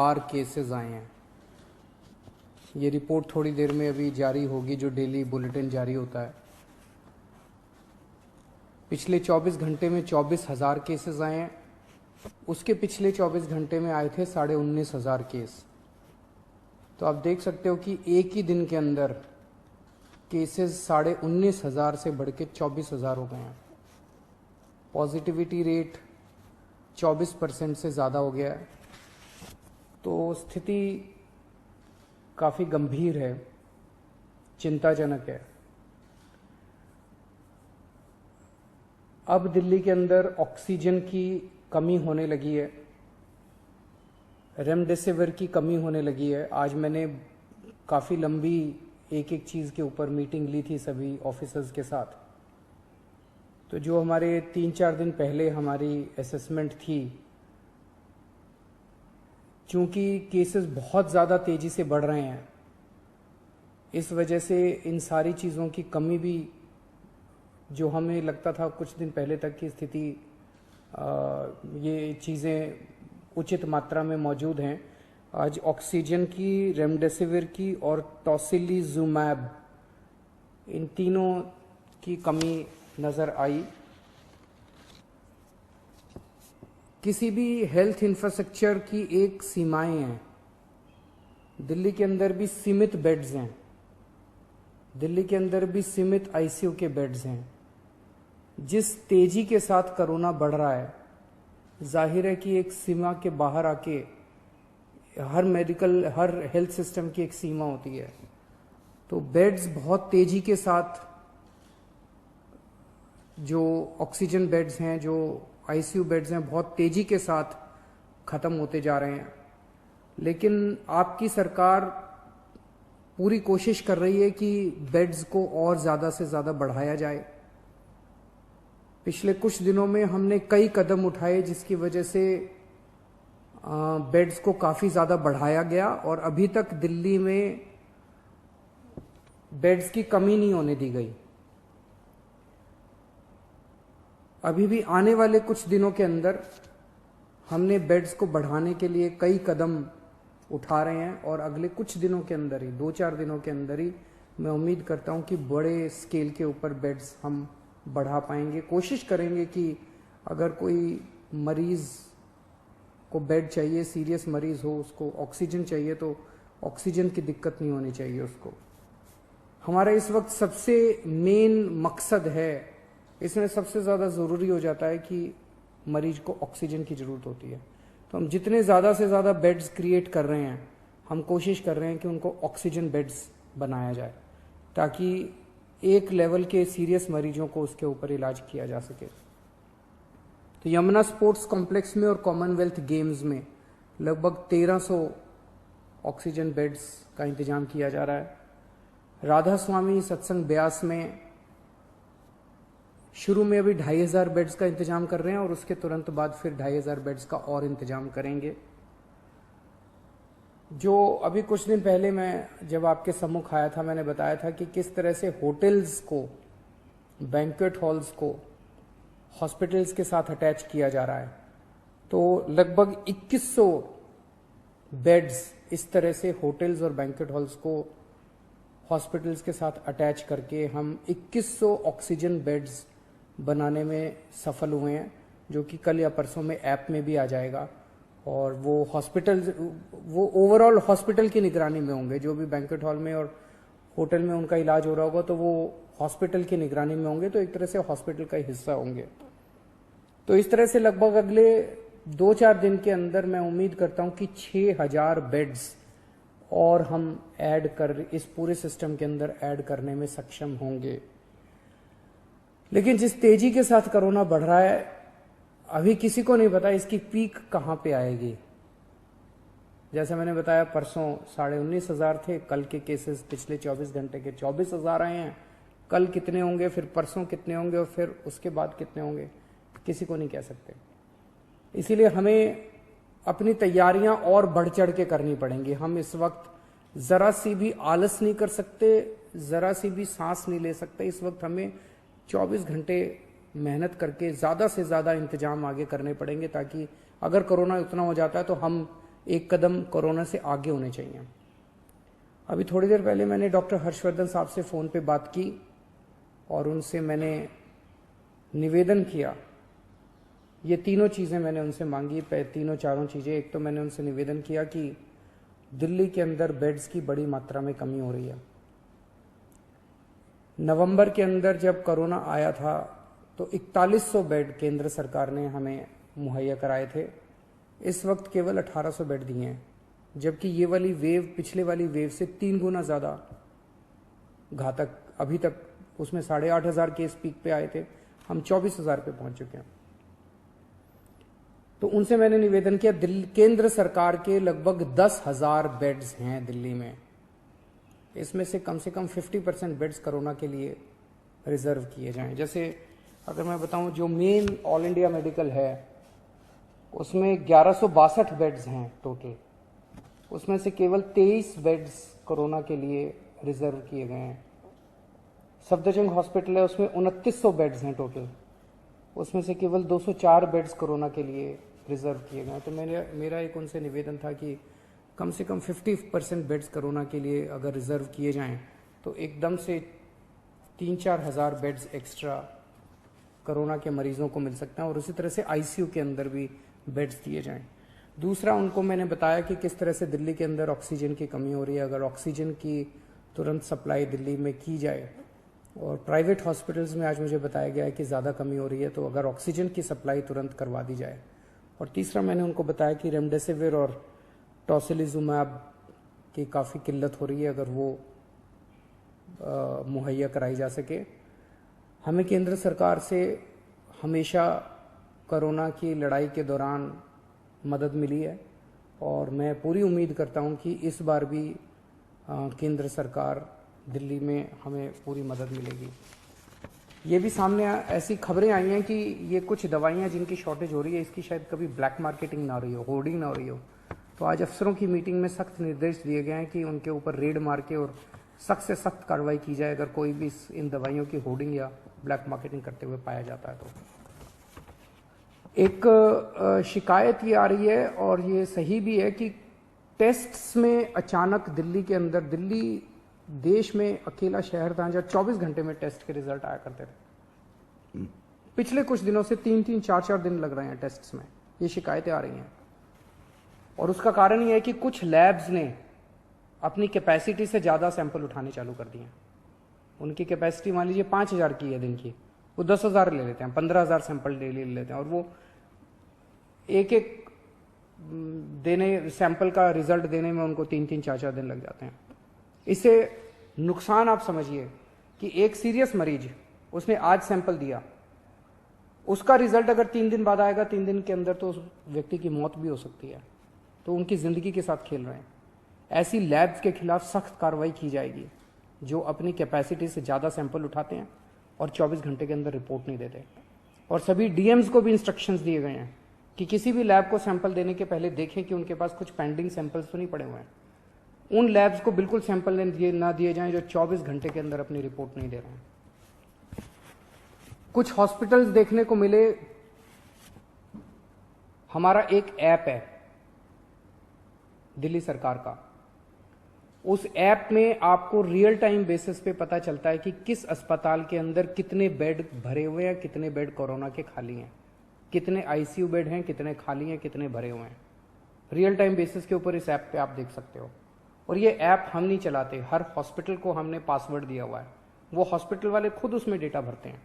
1000 cases आए हैं। ये रिपोर्ट थोड़ी देर में अभी जारी होगी, जो डेली बुलेटिन जारी होता है। पिछले 24 घंटे में 24,000 केसेस आए हैं। उसके पिछले 24 घंटे में आए थे 19,500 केस। तो आप देख सकते हो कि एक ही दिन के अंदर केसेस 19,500 से बढ़ के 24,000 हो गए हैं। पॉजिटिविटी रेट 24% से ज़्यादा हो गया है। तो स्थिति काफ़ी गंभीर है, चिंताजनक है। अब दिल्ली के अंदर ऑक्सीजन की कमी होने लगी है, रेमडेसिविर की कमी होने लगी है। आज मैंने काफ़ी लंबी एक एक चीज़ के ऊपर मीटिंग ली थी सभी ऑफिसर्स के साथ। तो जो हमारे 3-4 दिन पहले हमारी असेसमेंट थी, क्योंकि केसेस बहुत ज़्यादा तेज़ी से बढ़ रहे हैं, इस वजह से इन सारी चीज़ों की कमी भी, जो हमें लगता था कुछ दिन पहले तक की स्थिति ये चीज़ें उचित मात्रा में मौजूद हैं, आज ऑक्सीजन की, रेमडेसिविर की और टोसिलीजुमैब, इन तीनों की कमी नज़र आई। किसी भी हेल्थ इंफ्रास्ट्रक्चर की एक सीमाएं हैं। दिल्ली के अंदर भी सीमित बेड्स हैं, दिल्ली के अंदर भी सीमित आईसीयू के बेड्स हैं। जिस तेजी के साथ कोरोना बढ़ रहा है, जाहिर है कि एक सीमा के बाहर आके हर हेल्थ सिस्टम की एक सीमा होती है। तो बेड्स बहुत तेजी के साथ, जो ऑक्सीजन बेड्स हैं, जो आईसीयू बेड्स हैं, बहुत तेजी के साथ खत्म होते जा रहे हैं। लेकिन आपकी सरकार पूरी कोशिश कर रही है कि बेड्स को और ज़्यादा से ज़्यादा बढ़ाया जाए। पिछले कुछ दिनों में हमने कई कदम उठाए जिसकी वजह से बेड्स को काफ़ी ज़्यादा बढ़ाया गया और अभी तक दिल्ली में बेड्स की कमी नहीं होने दी गई। अभी भी आने वाले कुछ दिनों के अंदर हमने बेड्स को बढ़ाने के लिए कई कदम उठा रहे हैं और अगले कुछ दिनों के अंदर ही, 2-4 दिनों के अंदर ही, मैं उम्मीद करता हूं कि बड़े स्केल के ऊपर बेड्स हम बढ़ा पाएंगे। कोशिश करेंगे कि अगर कोई मरीज को बेड चाहिए, सीरियस मरीज हो, उसको ऑक्सीजन चाहिए, तो ऑक्सीजन की दिक्कत नहीं होनी चाहिए उसको। हमारा इस वक्त सबसे मेन मकसद है, इसमें सबसे ज़्यादा ज़रूरी हो जाता है कि मरीज को ऑक्सीजन की ज़रूरत होती है। तो हम जितने ज़्यादा से ज़्यादा बेड्स क्रिएट कर रहे हैं, हम कोशिश कर रहे हैं कि उनको ऑक्सीजन बेड्स बनाया जाए, ताकि एक लेवल के सीरियस मरीजों को उसके ऊपर इलाज किया जा सके। तो यमुना स्पोर्ट्स कॉम्प्लेक्स में और कॉमनवेल्थ गेम्स में लगभग 1300 ऑक्सीजन बेड्स का इंतजाम किया जा रहा है। राधा स्वामी सत्संग ब्यास में शुरू में अभी 2500 बेड्स का इंतजाम कर रहे हैं और उसके तुरंत बाद फिर 2500 बेड्स का और इंतजाम करेंगे। जो अभी कुछ दिन पहले मैं जब आपके सम्मुख आया था, मैंने बताया था कि किस तरह से होटल्स को, बैंक्वेट हॉल्स को हॉस्पिटल्स के साथ अटैच किया जा रहा है। तो लगभग 2100 बेड्स इस तरह से होटल्स और बैंक्वेट हॉल्स को हॉस्पिटल्स के साथ अटैच करके हम 2100 ऑक्सीजन बेड्स बनाने में सफल हुए हैं, जो कि कल या परसों में ऐप में भी आ जाएगा। और वो ओवरऑल हॉस्पिटल की निगरानी में होंगे। जो भी बैंक्वेट हॉल में और होटल में उनका इलाज हो रहा होगा तो वो हॉस्पिटल की निगरानी में होंगे, तो एक तरह से हॉस्पिटल का हिस्सा होंगे। तो इस तरह से लगभग अगले 2-4 दिन के अंदर मैं उम्मीद करता हूं कि 6000 बेड्स और हम इस पूरे सिस्टम के अंदर ऐड करने में सक्षम होंगे। लेकिन जिस तेजी के साथ कोरोना बढ़ रहा है, अभी किसी को नहीं पता इसकी पीक कहां पे आएगी। जैसे मैंने बताया, परसों 19,500 थे, कल के केसेस पिछले 24 घंटे के 24,000 आए हैं। कल कितने होंगे, फिर परसों कितने होंगे और फिर उसके बाद कितने होंगे, किसी को नहीं कह सकते। इसीलिए हमें अपनी तैयारियां और बढ़ चढ़ के करनी पड़ेंगी। हम इस वक्त जरा सी भी आलस नहीं कर सकते, जरा सी भी सांस नहीं ले सकते। इस वक्त हमें 24 घंटे मेहनत करके ज़्यादा से ज़्यादा इंतजाम आगे करने पड़ेंगे, ताकि अगर कोरोना इतना हो जाता है तो हम एक कदम कोरोना से आगे होने चाहिए। अभी थोड़ी देर पहले मैंने डॉक्टर हर्षवर्धन साहब से फ़ोन पे बात की और उनसे मैंने निवेदन किया, ये तीनों चीज़ें मैंने उनसे मांगी, तीनों चारों चीज़ें। एक तो मैंने उनसे निवेदन किया कि दिल्ली के अंदर बेड्स की बड़ी मात्रा में कमी हो रही है। नवंबर के अंदर जब कोरोना आया था तो 4100 बेड केंद्र सरकार ने हमें मुहैया कराए थे। इस वक्त केवल 1800 बेड दिए हैं, जबकि ये वाली वेव पिछले वाली वेव से 3 गुना ज़्यादा घातक। अभी तक उसमें 8500 केस पीक पे आए थे, हम 24,000 पे पहुंच चुके हैं। तो उनसे मैंने निवेदन किया, केंद्र सरकार के लगभग 10,000 बेड्स हैं दिल्ली में, इसमें से कम 50% बेड्स कोरोना के लिए रिजर्व किए जाएं। जैसे अगर मैं बताऊं, जो मेन ऑल इंडिया मेडिकल है उसमें 1162 बेड्स हैं टोटल, उसमें से केवल 23 बेड्स कोरोना के लिए रिजर्व किए गए हैं। सफदरजंग हॉस्पिटल है, उसमें 2900 बेड्स हैं टोटल, उसमें से केवल 204 बेड्स कोरोना के लिए रिजर्व किए गए हैं। तो मेरा एक उनसे निवेदन था कि कम से कम 50% बेड्स कोरोना के लिए अगर रिजर्व किए जाएं तो एकदम से 3-4 हज़ार बेड्स एक्स्ट्रा कोरोना के मरीजों को मिल सकते हैं और उसी तरह से आईसीयू के अंदर भी बेड्स दिए जाएं। दूसरा, उनको मैंने बताया कि किस तरह से दिल्ली के अंदर ऑक्सीजन की कमी हो रही है। अगर ऑक्सीजन की तुरंत सप्लाई दिल्ली में की जाए, और प्राइवेट हॉस्पिटल्स में आज मुझे बताया गया है कि ज़्यादा कमी हो रही है, तो अगर ऑक्सीजन की सप्लाई तुरंत करवा दी जाए। और तीसरा, मैंने उनको बताया कि रेमडेसिविर और टोसिलिजुमैब की काफ़ी किल्लत हो रही है, अगर वो मुहैया कराई जा सके। हमें केंद्र सरकार से हमेशा कोरोना की लड़ाई के दौरान मदद मिली है और मैं पूरी उम्मीद करता हूं कि इस बार भी केंद्र सरकार दिल्ली में हमें पूरी मदद मिलेगी। ये भी सामने ऐसी खबरें आई हैं कि ये कुछ दवाइयां जिनकी शॉर्टेज हो रही है, इसकी शायद कभी ब्लैक मार्केटिंग ना हो रही हो, होर्डिंग ना हो रही हो। तो आज अफसरों की मीटिंग में सख्त निर्देश दिए गए हैं कि उनके ऊपर रेड मार के और सख्त से सख्त कार्रवाई की जाए अगर कोई भी इन दवाइयों की होर्डिंग या ब्लैक मार्केटिंग करते हुए पाया जाता है। तो एक शिकायत ये आ रही है और ये सही भी है कि टेस्ट्स में अचानक दिल्ली के अंदर, दिल्ली देश में अकेला शहर था जहाँ 24 घंटे में टेस्ट के रिजल्ट आया करते थे। पिछले कुछ दिनों से 3-3, 4-4 दिन लग रहे हैं टेस्ट्स में, ये शिकायतें आ रही हैं। और उसका कारण ये है कि कुछ लैब्स ने अपनी कैपेसिटी से ज़्यादा सैंपल उठाने चालू कर दिए हैं। उनकी कैपेसिटी मान लीजिए 5,000 की है दिन की, वो 10,000 ले लेते हैं, 15,000 सैंपल डेली ले लेते हैं और वो एक देने सैंपल का रिजल्ट देने में उनको 3-3, 4-4 दिन लग जाते हैं। इससे नुकसान आप समझिए कि एक सीरियस मरीज, उसने आज सैंपल दिया, उसका रिजल्ट अगर 3 दिन बाद आएगा, 3 दिन के अंदर तो उस व्यक्ति की मौत भी हो सकती है। तो उनकी जिंदगी के साथ खेल रहे हैं। ऐसी लैब्स के खिलाफ सख्त कार्रवाई की जाएगी जो अपनी कैपेसिटी से ज़्यादा सैंपल उठाते हैं और 24 घंटे के अंदर रिपोर्ट नहीं देते। और सभी डीएम्स को भी इंस्ट्रक्शंस दिए गए हैं कि किसी भी लैब को सैंपल देने के पहले देखें कि उनके पास कुछ पेंडिंग सैंपल्स तो नहीं पड़े हुए हैं। उन लैब्स को बिल्कुल सैंपल ना दिए जाएं जो 24 घंटे के अंदर अपनी रिपोर्ट नहीं दे रहे हैं। कुछ हॉस्पिटल्स देखने को मिले, हमारा एक ऐप है दिल्ली सरकार का, उस ऐप में आपको रियल टाइम बेसिस पे पता चलता है कि किस अस्पताल के अंदर कितने बेड भरे हुए हैं, कितने बेड कोरोना के खाली हैं, कितने आईसीयू बेड हैं, कितने खाली हैं, कितने भरे हुए हैं। रियल टाइम बेसिस के ऊपर इस ऐप पे आप देख सकते हो। और ये ऐप हम नहीं चलाते, हर हॉस्पिटल को हमने पासवर्ड दिया हुआ है, वो हॉस्पिटल वाले खुद उसमें डेटा भरते हैं।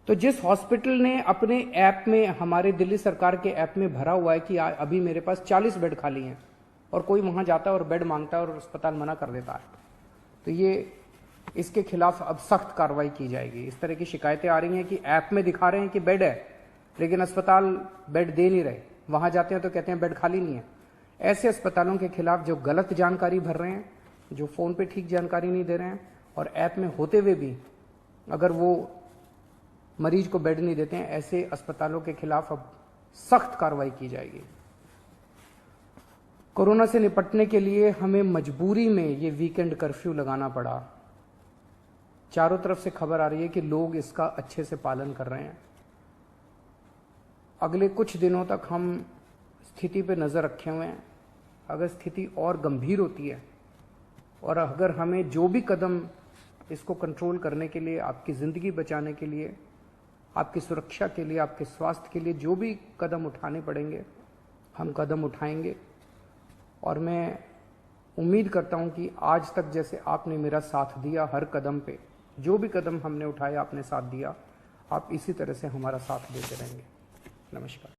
तो जिस हॉस्पिटल ने अपने ऐप में, हमारे दिल्ली सरकार के ऐप में भरा हुआ है कि अभी मेरे पास 40 बेड खाली हैं, और कोई वहां जाता है और बेड मांगता है और अस्पताल मना कर देता है, तो ये इसके खिलाफ अब सख्त कार्रवाई की जाएगी। इस तरह की शिकायतें आ रही हैं कि ऐप में दिखा रहे हैं कि बेड है लेकिन अस्पताल बेड दे नहीं रहे, वहां जाते हैं तो कहते हैं बेड खाली नहीं है। ऐसे अस्पतालों के खिलाफ जो गलत जानकारी भर रहे हैं, जो फोन पे ठीक जानकारी नहीं दे रहे हैं और ऐप में होते हुए भी अगर वो मरीज को बेड नहीं देते हैं, ऐसे अस्पतालों के खिलाफ अब सख्त कार्रवाई की जाएगी। कोरोना से निपटने के लिए हमें मजबूरी में ये वीकेंड कर्फ्यू लगाना पड़ा। चारों तरफ से खबर आ रही है कि लोग इसका अच्छे से पालन कर रहे हैं। अगले कुछ दिनों तक हम स्थिति पे नज़र रखे हुए हैं। अगर स्थिति और गंभीर होती है और अगर हमें जो भी कदम इसको कंट्रोल करने के लिए, आपकी ज़िंदगी बचाने के लिए, आपकी सुरक्षा के लिए, आपके स्वास्थ्य के लिए जो भी कदम उठाने पड़ेंगे, हम कदम उठाएंगे। और मैं उम्मीद करता हूं कि आज तक जैसे आपने मेरा साथ दिया, हर कदम पे जो भी कदम हमने उठाया आपने साथ दिया, आप इसी तरह से हमारा साथ देते रहेंगे। नमस्कार।